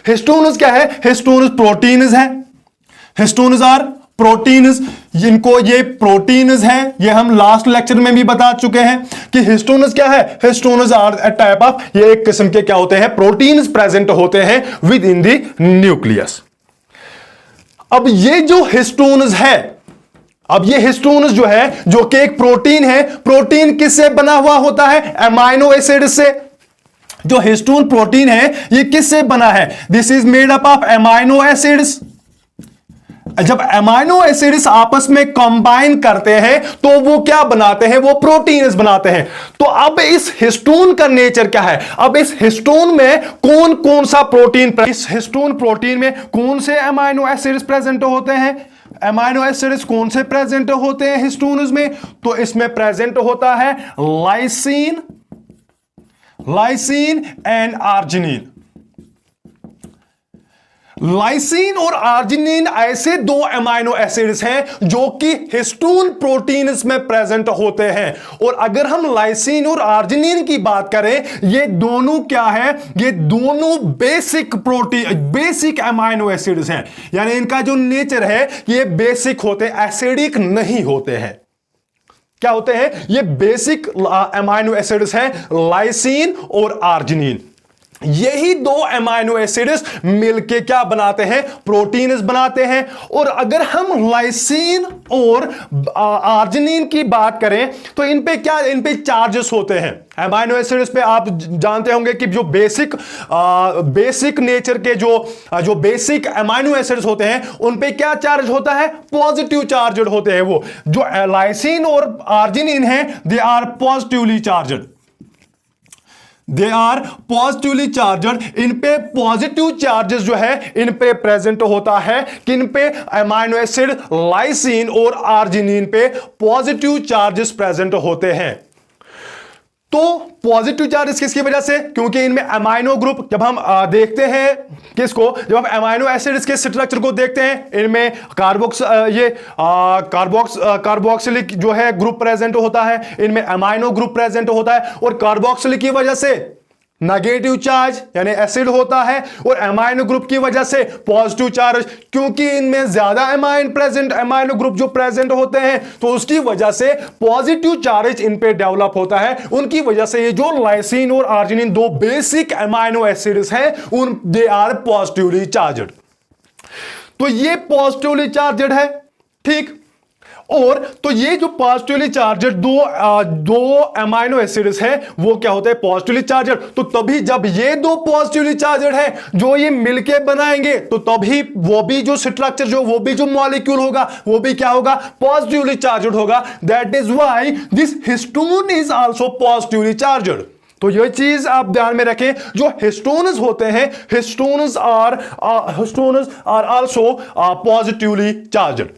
Histones क्या है? Histones proteins है, हिस्टोन्स आर प्रोटीन्स, जिनको ये प्रोटीन्स हैं, ये हम लास्ट लेक्चर में भी बता चुके हैं कि हिस्टोन्स क्या है? Histones are a type of, ये एक किस्म के क्या होते हैं? प्रोटीन्स प्रेजेंट होते हैं विद इन द न्यूक्लियस। अब ये जो हिस्टोन्स है, अब ये हिस्टोन्स जो है, जो कि एक प्रोटीन है, प्रोटीन किससे बना हुआ होता है? अमाइनो एसिड से। जो हिस्टोन प्रोटीन है ये किससे बना है? This is made up of amino acids. जब अमाइनो एसिड्स आपस में कंबाइन करते हैं तो वो क्या बनाते हैं? वो प्रोटीन्स बनाते हैं। तो अब इस हिस्टोन का नेचर क्या है? अब इस हिस्टोन में कौन कौन सा प्रोटीन, इस हिस्टोन प्रोटीन में कौन से अमाइनो एसिड्स प्रेजेंट होते हैं? अमाइनो एसिड्स कौन से प्रेजेंट होते हैं हिस्टोन्स में? तो इसमें प्रेजेंट होता है lysine, lysine and arginine. Lysine और आर्जिनिन ऐसे दो अमाइनो एसिड्स हैं जो कि हिस्टोन प्रोटीन्स में प्रेजेंट होते हैं। और अगर हम लाइसिन और आर्जिनिन की बात करें, ये दोनों क्या है? ये दोनों basic protein, basic amino acids हैं। यानी इनका जो नेचर है ये बेसिक होते हैं, एसिडिक नहीं होते हैं। क्या होते हैं? ये बेसिक अमाइनो एसिड्स हैं, लाइसिन और आर्जिनिन। यही दो अमाइनो एसिड्स मिलके क्या बनाते हैं? प्रोटीन्स बनाते हैं। और अगर हम लाइसिन और आर्जिनिन की बात करें तो इन पे क्या, इन पे चार्जेस होते हैं। अमाइनो एसिड्स पे आप जानते होंगे कि जो बेसिक नेचर के जो बेसिक अमाइनो एसिड्स होते हैं उन पे क्या चार्ज होता है? पॉजिटिव चार्जड होते हैं। वो जो लाइसिन और आर्जिनिन है, they are positively charged, they are positively charged. इन पे पॉजिटिव चार्जेस जो है इन पे प्रेजेंट होता है। किन पे? अमाइनो एसिड लाइसिन और आर्जिनिन पे पॉजिटिव चार्जेस प्रेजेंट होते हैं। तो पॉजिटिव चार्जेस किसकी वजह से? क्योंकि इनमें अमाइनो ग्रुप, जब हम देखते हैं किसको, जब हम अमाइनो एसिड्स के स्ट्रक्चर को देखते हैं, इनमें कार्बोक्सिलिक जो है ग्रुप प्रेजेंट होता है, इनमें अमाइनो ग्रुप प्रेजेंट होता है। और कार्बोक्सिलिक की वजह से नेगेटिव चार्ज यानी एसिड होता है, और अमाइनो ग्रुप की वजह से पॉजिटिव चार्ज। क्योंकि इनमें ज्यादा अमाइनो ग्रुप जो प्रेजेंट होते हैं तो उसकी वजह से पॉजिटिव चार्ज इन पे डेवलप होता है। उनकी वजह से ये जो लाइसिन और आर्जिनिन दो बेसिक अमाइनो एसिड्स हैं, उन दे आर पॉजिटिवली चार्जड। तो ये पॉजिटिवली चार्जड है, ठीक। और तो ये जो पॉजिटिवली चार्जड दो अमाइनो एसिड्स हैं वो क्या होते हैं? Positively charged. तो तभी जब ये दो पॉजिटिवली चार्जड है जो ये मिलके बनाएंगे तो तभी वो भी जो स्ट्रक्चर, जो वो भी जो मॉलिक्यूल होगा वो भी क्या होगा? पॉजिटिवली चार्जड होगा। That is why this histone is also positively charged. तो यह चीज आप ध्यान में रखें, जो हिस्टोन्स होते हैं, histones are also positively charged.